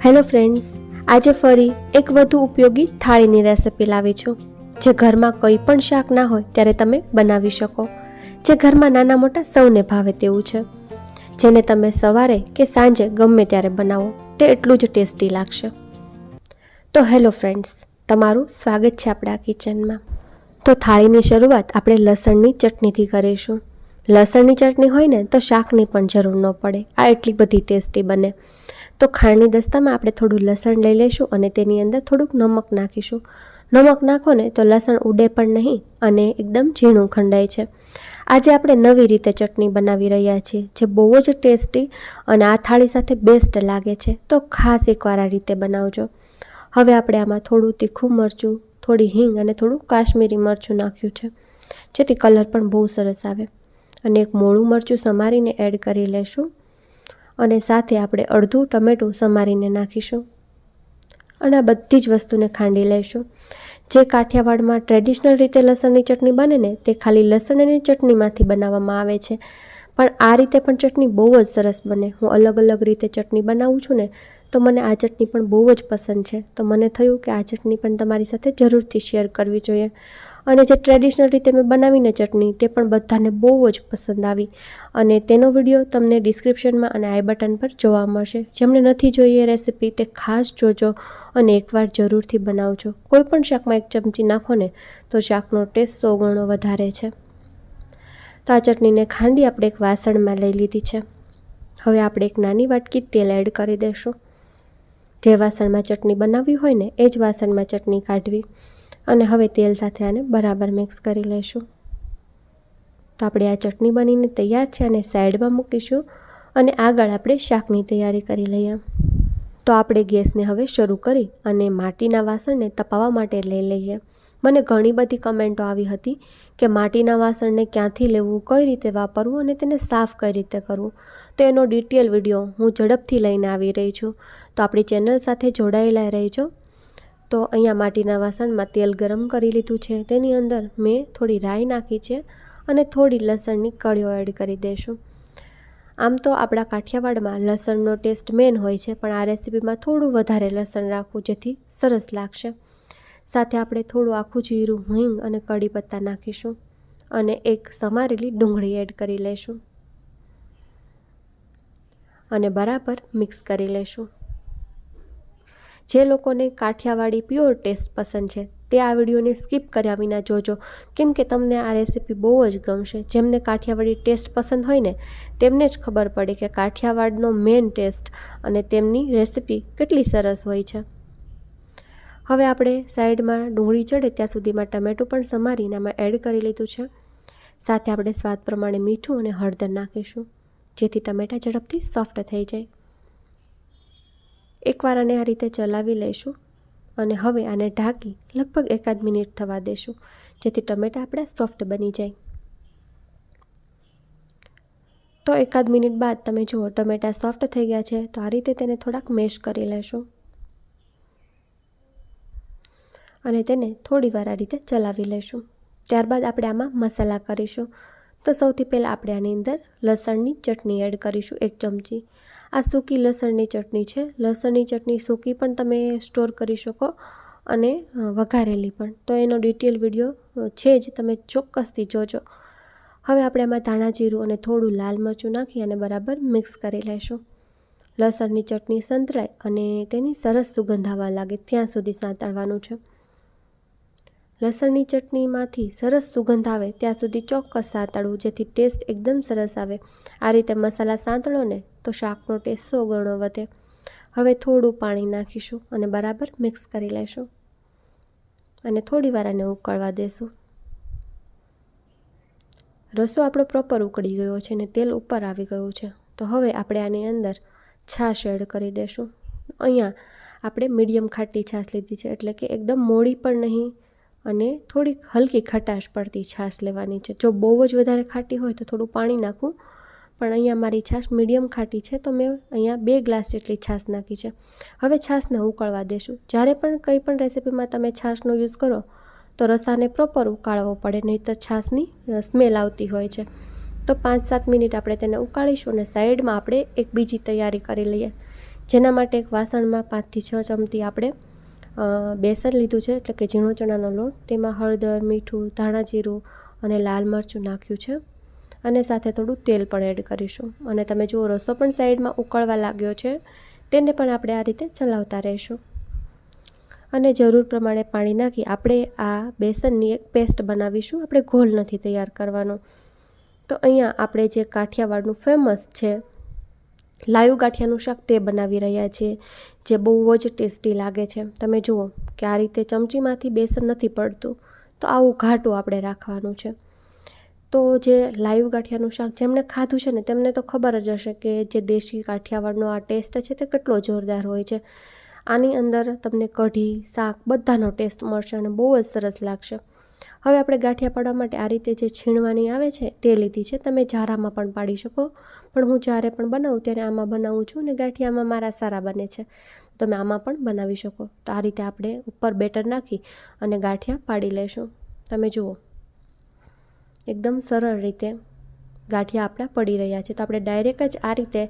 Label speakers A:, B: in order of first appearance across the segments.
A: Hello friends, આજે ફરી એક વધુ ઉપયોગી થાળીની રેસિપી લાવી છું, જે ઘરમાં કંઈ પણ શાક ના હોય ત્યારે તમે બનાવી શકો, જે ઘરમાં નાના મોટા સૌને ભાવે તેવું છે, જેને તમે સવારે કે સાંજે ગમે ત્યારે બનાવો તે એટલું જ ટેસ્ટી લાગશે. તો હેલો ફ્રેન્ડ્સ, તમારું સ્વાગત છે આપણા કિચનમાં. તો થાળીની શરૂઆત આપણે લસણની ચટણીથી કરીશું. લસણની ચટણી હોય ને તો શાકની પણ જરૂર ન પડે, આ એટલી બધી ટેસ્ટી બને. તો ખાંડની દસ્તામાં આપણે થોડું લસણ લઈ લઈશું અને તેની અંદર થોડુંક નમક નાખીશું. નમક નાખો ને તો લસણ ઉડે પણ નહીં અને એકદમ ઝીણું ખંડાય છે. આજે આપણે નવી રીતે ચટણી બનાવી રહ્યા છીએ, જે બહુ જ ટેસ્ટી અને આ થાળી સાથે બેસ્ટ લાગે છે. તો ખાસ એકવાર આ રીતે બનાવજો. હવે આપણે આમાં થોડું તીખું મરચું, થોડી હિંગ અને થોડું કાશ્મીરી મરચું નાખ્યું છે, જેથી કલર પણ બહુ સરસ આવે. અને એક મોળું મરચું સમારીને એડ કરી લેશું અને સાથે આપણે અડધું ટમેટું સમારીને નાખીશું અને આ બધી જ વસ્તુને ખાંડી લઈશું. જે કાઠિયાવાડમાં ટ્રેડિશનલ રીતે લસણની ચટણી બને ને તે ખાલી લસણની ચટણીમાંથી બનાવવામાં આવે છે, પણ આ રીતે પણ ચટણી બહુ જ સરસ બને. હું અલગ અલગ રીતે ચટણી બનાવું છું ને તો મને આ ચટણી પણ બહુ જ પસંદ છે, તો મને થયું કે આ ચટણી પણ તમારી સાથે જરૂરથી શેર કરવી જોઈએ. અને જે ટ્રેડિશનલ રીતે મેં બનાવીને ચટણી તે પણ બધાને બહુ જ પસંદ આવી અને તેનો વિડીયો તમને ડિસ્ક્રિપ્શનમાં અને આઈ બટન પર જોવા મળશે. જેમને નથી જોઈ એ રેસિપી તે ખાસ જોજો અને એકવાર જરૂરથી બનાવજો. કોઈ પણ શાકમાં એક ચમચી નાખો ને તો શાકનો ટેસ્ટ 100 ગણો વધારે છે. તો આ ચટણીને ખાંડી આપણે એક વાસણમાં લઈ લીધી છે. હવે આપણે એક નાની વાટકી તેલ એડ કરી દઈશું. જે વાસણમાં ચટણી બનાવવી હોય ને એ જ વાસણમાં ચટણી કાઢવી અને હવે તેલ સાથે આને બરાબર મિક્સ કરી લઈશું. તો આપણે આ ચટણી બનીને તૈયાર છે અને સાઈડમાં મૂકીશું અને આગળ આપણે શાકની તૈયારી કરી લઈએ. તો આપણે ગેસને હવે શરૂ કરી અને માટીના વાસણને તપાવવા માટે લઈ લઈએ. મને ઘણી બધી કમેન્ટો આવી હતી કે માટીના વાસણને ક્યાંથી લેવું, કઈ રીતે વાપરવું અને તેને સાફ કઈ રીતે કરવું. તો એનો ડિટેલ વિડીયો હું ઝડપથી લઈને આવી રહી છું, તો આપણી ચેનલ સાથે જોડાયેલા રહેજો. તો અહીંયા માટીના વાસણમાં તેલ ગરમ કરી લીધું છે, તેની અંદર મેં થોડી રાઈ નાખી છે અને થોડી લસણની કળીઓ એડ કરી દઈશું. આમ તો આપણા કાઠિયાવાડમાં લસણનો ટેસ્ટ મેન હોય છે, પણ આ રેસિપીમાં થોડું વધારે લસણ રાખવું જેથી સરસ લાગશે. સાથે આપણે થોડું આખું જીરું, હિંગ અને કડી પત્તા નાખીશું અને એક સમારેલી ડુંગળી એડ કરી લઈશું અને બરાબર મિક્સ કરી લઈશું. જે લોકોને કાઠિયાવાડી પ્યોર ટેસ્ટ પસંદ છે તે આ વિડીયોને સ્કીપ કર્યા વિના જોજો, કેમ કે તમને આ રેસિપી બહુ જ ગમશે. જેમને કાઠિયાવાડી ટેસ્ટ પસંદ હોય ને તેમને જ ખબર પડે કે કાઠિયાવાડનો મેન ટેસ્ટ અને તેમની રેસિપી કેટલી સરસ હોય છે. હવે આપણે સાઈડમાં ડુંગળી ચડે ત્યાં સુધીમાં ટમેટું પણ સમારીને આમાં એડ કરી લીધું છે. સાથે આપણે સ્વાદ પ્રમાણે મીઠું અને હળદર નાખીશું, જેથી ટમેટા ઝડપથી સોફ્ટ થઈ જાય. એકવાર આને આ રીતે ચલાવી લઈશું અને હવે આને ઢાંકી લગભગ 1 મિનિટ થવા દેશું, જેથી ટમેટાં આપણા સોફ્ટ બની જાય. તો 1 મિનિટ બાદ તમે જુઓ ટમેટાં સોફ્ટ થઈ ગયા છે, તો આ રીતે તેને થોડાક મેશ કરી લેશું અને તેને થોડી વાર આ રીતે ચલાવી લઈશું. ત્યારબાદ આપણે આમાં મસાલા કરીશું. તો સૌથી પહેલાં આપણે આની અંદર લસણની ચટણી એડ કરીશું 1 ચમચી. આ સૂકી લસણની ચટણી છે. લસણની ચટણી સૂકી પણ તમે સ્ટોર કરી શકો અને વઘારેલી પણ, તો એનો ડિટેલ વિડીયો છે જ, તમે ચોક્કસથી જોજો. હવે આપણે આમાં ધાણા જીરું અને થોડું લાલ મરચું નાખી અને બરાબર મિક્સ કરી લઈશું. લસણની ચટણી સંતળાય અને તેની સરસ સુગંધ આવવા લાગે ત્યાં સુધી સાંતળવાનું છે. લસણની ચટણીમાંથી સરસ સુગંધ આવે ત્યાં સુધી ચોક્કસ સાંતળવું, જેથી ટેસ્ટ એકદમ સરસ આવે. આ રીતે મસાલા સાંતળો ને તો શાકનો ટેસ્ટ 100 ગણો વધે. હવે થોડું પાણી નાખીશું અને બરાબર મિક્સ કરી લઈશું અને થોડી વાર આને ઉકળવા દેશું. રસો આપણો પ્રોપર ઉકળી ગયો છે અને તેલ ઉપર આવી ગયું છે. તો હવે આપણે આની અંદર છાશ એડ કરી દઈશું. અહીંયા આપણે મીડિયમ ખાટી છાશ લીધી છે, એટલે કે એકદમ મોળી પણ નહીં અને થોડીક હલકી ખટાશ પડતી છાશ લેવાની છે. જો બહુ જ વધારે ખાટી હોય તો થોડું પાણી નાખવું, પણ અહીંયા મારી છાશ મીડિયમ ખાટી છે તો મેં અહીંયા 2 ગ્લાસ જેટલી છાશ નાખી છે. હવે છાશને ઉકળવા દેશું. જ્યારે પણ કંઈ પણ રેસિપીમાં તમે છાશનો યુઝ કરો તો રસાને પ્રોપર ઉકાળવો પડે, નહીંતર છાશની સ્મેલ આવતી હોય છે. તો 5-7 મિનિટ આપણે તેને ઉકાળીશું અને સાઈડમાં આપણે એક બીજી તૈયારી કરી લઈએ. જેના માટે એક વાસણમાં 5 થી 6 ચમચી આપણે બેસન લીધું છે, એટલે કે ઝીણો ચણાનો લોટ. તેમાં હળદર, મીઠું, ધાણા જીરું અને લાલ મરચું નાખ્યું છે અને સાથે થોડું તેલ પણ એડ કરીશું. અને તમે જુઓ રસો પણ સાઈડમાં ઉકળવા લાગ્યો છે, તેને પણ આપણે આ રીતે ચલાવતા રહીશું. અને જરૂર પ્રમાણે પાણી નાખી આપણે આ બેસનની એક પેસ્ટ બનાવીશું. આપણે ઘોલ નથી તૈયાર કરવાનો. તો અહીંયા આપણે જે કાઠિયાવાડનું ફેમસ છે લાઈવ ગાંઠિયાનું શાક તે બનાવી રહ્યા છીએ, જે બહુ જ ટેસ્ટી લાગે છે. તમે જુઓ કે આ રીતે ચમચીમાંથી બેસન નથી પડતું, તો આવું ઘાટું આપણે રાખવાનું છે. તો જે લાઈવ ગાંઠિયાનું શાક જેમણે ખાધું છે ને તેમને તો ખબર જ હશે કે જે દેશી કાઠિયાવાડનો આ ટેસ્ટ છે તે કેટલો જોરદાર હોય છે. આની અંદર તમને કઢી, શાક બધાનો ટેસ્ટ મળશે અને બહુ જ સરસ લાગશે. હવે આપણે ગાંઠિયા પાડવા માટે આ રીતે જે છીણવાની આવે છે તે લીધી છે. તમે જારામાં પણ પાડી શકો, પણ હું જ્યારે પણ બનાવું ત્યારે આમાં બનાવું છું અને ગાંઠિયામાં મારા સારા બને છે. તમે આમાં પણ બનાવી શકો. તો આ રીતે આપણે ઉપર બેટર નાખી અને ગાંઠિયા પાડી લેશું. તમે જુઓ એકદમ સરળ રીતે ગાંઠિયા આપણા પડી રહ્યા છે. તો આપણે ડાયરેક્ટ જ આ રીતે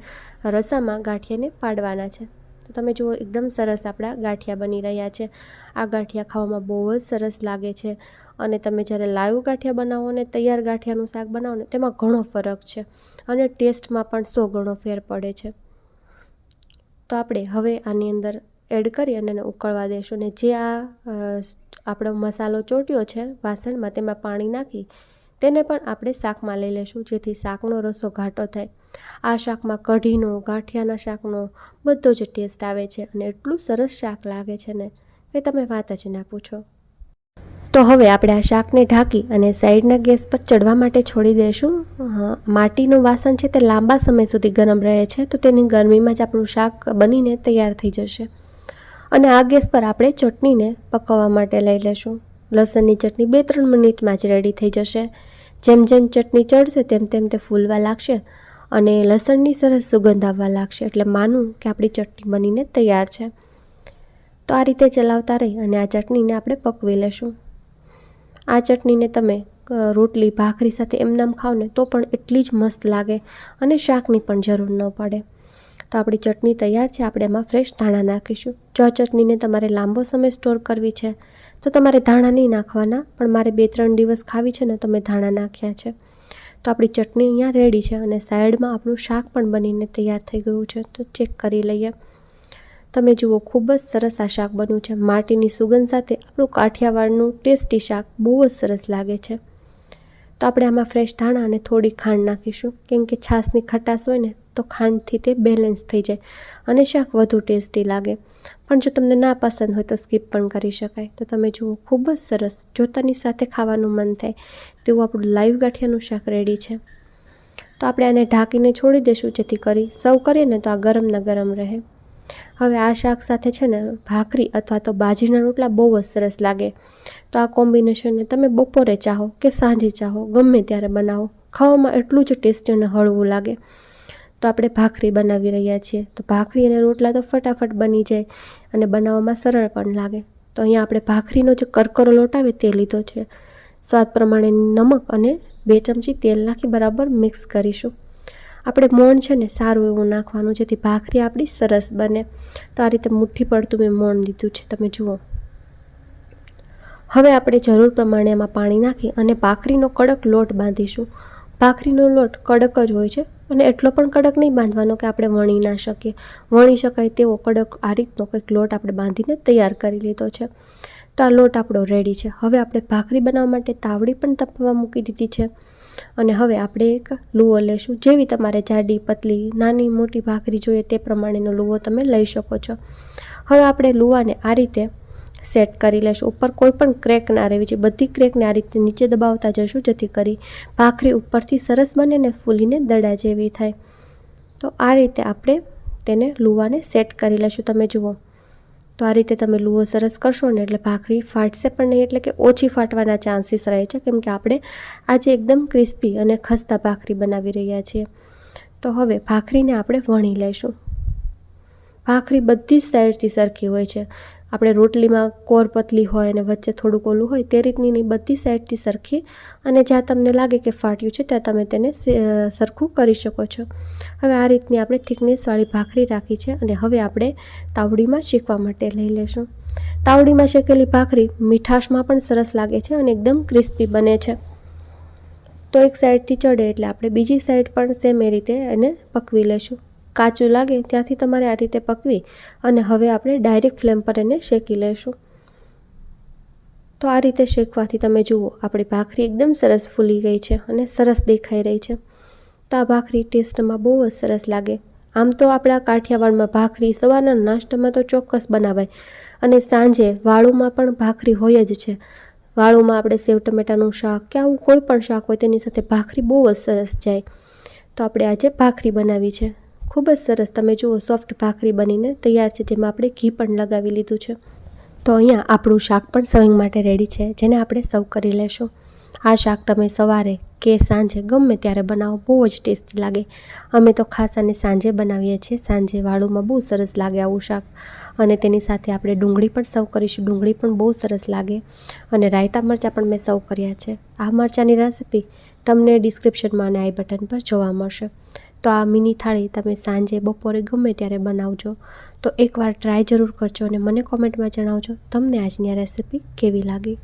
A: રસામાં ગાંઠિયાને પાડવાના છે. તો તમે જુઓ એકદમ સરસ આપણા ગાંઠિયા બની રહ્યા છે. આ ગાંઠિયા ખાવામાં બહુ જ સરસ લાગે છે. અને તમે જ્યારે લાઈવ ગાંઠિયા બનાવો ને તૈયાર ગાંઠિયાનું શાક બનાવો ને તેમાં ઘણો ફરક છે અને ટેસ્ટમાં પણ 100 ગણો ફેર પડે છે. તો આપણે હવે આની અંદર એડ કરી અને એને ઉકળવા દઈશું. ને જે આ આપણો મસાલો ચોટ્યો છે વાસણમાં તેમાં પાણી નાખી તેને પણ આપણે શાકમાં લઈ લઈશું, જેથી શાકનો રસો ઘાટો થાય. આ શાકમાં કઢીનો, ગાંઠિયાના શાકનો બધો જ ટેસ્ટ આવે છે અને એટલું સરસ શાક લાગે છે ને કે તમે વાત જ ના પૂછો. તો હવે આપણે આ શાકને ઢાંકી અને સાઈડના ગેસ પર ચડવા માટે છોડી દઈશું. માટીનું વાસણ છે તે લાંબા સમય સુધી ગરમ રહે છે, તો તેની ગરમીમાં જ આપણું શાક બનીને તૈયાર થઈ જશે. અને આ ગેસ પર આપણે ચટણીને પકવવા માટે લઈ લેશું. લસણની ચટણી 2-3 મિનિટમાં જ રેડી થઈ જશે. જેમ જેમ ચટણી ચડશે તેમ તેમ તે ફૂલવા લાગશે અને લસણની સરસ સુગંધ આવવા લાગશે, એટલે માનું કે આપણી ચટણી બનીને તૈયાર છે. તો આ રીતે ચલાવતા રહી અને આ ચટણીને આપણે પકવી લેશું. આ ચટણીને તમે રોટલી, ભાખરી સાથે એમનામ ખાઓ ને તો પણ એટલી જ મસ્ત લાગે અને શાકની પણ જરૂર ન પડે. તો આપણી ચટણી તૈયાર છે. આપણે એમાં ફ્રેશ ધાણા નાખીશું. જો આ ચટણીને તમારે લાંબો સમય સ્ટોર કરવી છે તો તમારે ધાણા નહીં નાખવાના, પણ મારે 2-3 દિવસ ખાવી છે ને તો મેં ધાણા નાખ્યા છે. તો આપણી ચટણી અહીંયા રેડી છે અને સાઈડમાં આપણું શાક પણ બનીને તૈયાર થઈ ગયું છે. તો ચેક કરી લઈએ. તમે જુઓ ખૂબ જ સરસ આ શાક બન્યું છે. માટીની સુગંધ સાથે આપણું કાઠિયાવાડનું ટેસ્ટી શાક બહુ જ સરસ લાગે છે. તો આપણે આમાં ફ્રેશ ધાણા અને થોડી ખાંડ નાખીશું, કેમ કે છાશની ખટાશ હોય ને તો ખાંડથી તે બેલેન્સ થઈ જાય અને શાક વધુ ટેસ્ટી લાગે. પણ જો તમને ના પસંદ હોય તો સ્કીપ પણ કરી શકાય. તો તમે જુઓ ખૂબ જ સરસ, જોતાની સાથે ખાવાનું મન થાય તેવું આપણું લાઈવ ગાંઠિયાનું શાક રેડી છે. તો આપણે આને ઢાંકીને છોડી દઈશું, જેથી કરી સર્વ કરીએ ને તો આ ગરમના ગરમ રહે. હવે આ શાક સાથે છે ને ભાખરી અથવા તો બાજરીના રોટલા બહુ જ સરસ લાગે. તો આ કોમ્બિનેશનને તમે બપોરે ચાહો કે સાંજે ચાહો ગમે ત્યારે બનાવો, ખાવામાં એટલું જ ટેસ્ટી અને હળવું લાગે. તો આપણે ભાખરી બનાવી રહ્યા છીએ. તો ભાખરી અને રોટલા તો ફટાફટ બની જાય અને બનાવવામાં સરળ પણ લાગે. તો અહીંયા આપણે ભાખરીનો જે કરકરો લોટ આવે તે લીધો છે. સ્વાદ પ્રમાણે નમક અને 2 ચમચી તેલ નાખી બરાબર મિક્સ કરીશું. આપણે મોણ છે ને સારું એવું નાખવાનું, જેથી ભાખરી આપણી સરસ બને. તો આ રીતે મુઠ્ઠી પડતું મેં મોણ દીધું છે. તમે જુઓ. હવે આપણે જરૂર પ્રમાણે એમાં પાણી નાખી અને ભાખરીનો કડક લોટ બાંધીશું. ભાખરીનો લોટ કડક જ હોય છે અને એટલો પણ કડક નહીં બાંધવાનો કે આપણે વણી ના શકીએ. વણી શકાય તેવો કડક આ રીતનો કંઈક લોટ આપણે બાંધીને તૈયાર કરી લીધો છે. તો આ લોટ આપણો રેડી છે. હવે આપણે ભાખરી બનાવવા માટે તાવડી પણ તપવા મૂકી દીધી છે અને હવે આપણે એક લુવો લેશું. જેવી તમારે જાડી, પતલી, નાની, મોટી ભાખરી જોઈએ તે પ્રમાણેનો લુવો તમે લઈ શકો છો. હવે આપણે લુવાને આ રીતે સેટ કરી લેશું. ઉપર કોઈ પણ ક્રેક ના રહેવી જોઈએ. બધી ક્રેકને આ રીતે નીચે દબાવતા જશું, જેથી કરી ભાખરી ઉપરથી સરસ બને ને ફૂલીને દડા જેવી થાય. તો આ રીતે આપણે તેને લુવાને સેટ કરી લેશું. તમે જુઓ. તો આ રીતે તમે લુવો સરસ કરશો ને એટલે ભાખરી ફાટશે પણ નહીં, એટલે કે ઓછી ફાટવાના ચાન્સીસ રહે છે, કેમ કે આપણે આજે એકદમ ક્રિસ્પી અને ખસ્તા ભાખરી બનાવી રહ્યા છીએ. તો હવે ભાખરીને આપણે વણી લઈશું. ભાખરી બધી જ સાઈડથી સરખી હોય છે. આપણે રોટલીમાં કોર પતલી હોય અને વચ્ચે થોડુંક ઓલું હોય તે રીતની નહીં, બધી સાઈડથી સરખી, અને જ્યાં તમને લાગે કે ફાટ્યું છે ત્યાં તમે તેને સરખું કરી શકો છો. હવે આ રીતની આપણે થિકનેસવાળી ભાખરી રાખી છે અને હવે આપણે તાવડીમાં શેકવા માટે લઈ લેશું. તાવડીમાં શેકેલી ભાખરી મીઠાશમાં પણ સરસ લાગે છે અને એકદમ ક્રિસ્પી બને છે. તો એક સાઈડથી ચડે એટલે આપણે બીજી સાઈડ પણ સેમ એ રીતે એને પકવી લેશું. કાચું લાગે ત્યાંથી તમારે આ રીતે પકવી અને હવે આપણે ડાયરેક્ટ ફ્લેમ પર એને શેકી લેશું. તો આ રીતે શેકવાથી તમે જુઓ આપણી ભાખરી એકદમ સરસ ફૂલી ગઈ છે અને સરસ દેખાઈ રહી છે. તો આ ભાખરી ટેસ્ટમાં બહુ જ સરસ લાગે. આમ તો આપણા કાઠિયાવાડમાં ભાખરી સવારના નાસ્તામાં તો ચોક્કસ બનાવાય અને સાંજે વાળુમાં પણ ભાખરી હોય જ છે. વાળુમાં આપણે સેવ ટમેટાનું શાક કે આવું કોઈ પણ શાક હોય તેની સાથે ભાખરી બહુ જ સરસ જાય. તો આપણે આજે ભાખરી બનાવી છે. ખૂબ જ સરસ, તમે જુઓ સોફ્ટ ભાખરી બનીને તૈયાર છે, જેમાં આપણે ઘી પણ લગાવી લીધું છે. તો અહીંયા આપણું શાક પણ સર્વિંગ માટે રેડી છે, જેને આપણે સર્વ કરી લેશું. આ શાક તમે સવારે કે સાંજે ગમે ત્યારે બનાવો, બહુ જ ટેસ્ટી લાગે. અમે તો ખાસ આને સાંજે બનાવીએ છીએ. સાંજે વાળુમાં બહુ સરસ લાગે આવું શાક. અને તેની સાથે આપણે ડુંગળી પણ સર્વ કરીશું. ડુંગળી પણ બહુ સરસ લાગે. અને રાયતા મરચાં પણ મેં સર્વ કર્યા છે. આ મરચાંની રેસિપી તમને ડિસ્ક્રિપ્શનમાં અને આઈ બટન પર જોવા મળશે. તો આ મિની થાળી તમે સાંજે બપોરે ગમે ત્યારે બનાવજો. તો એકવાર ટ્રાય જરૂર કરજો અને મને કોમેન્ટમાં જણાવજો તમને આજની આ રેસિપી કેવી લાગી.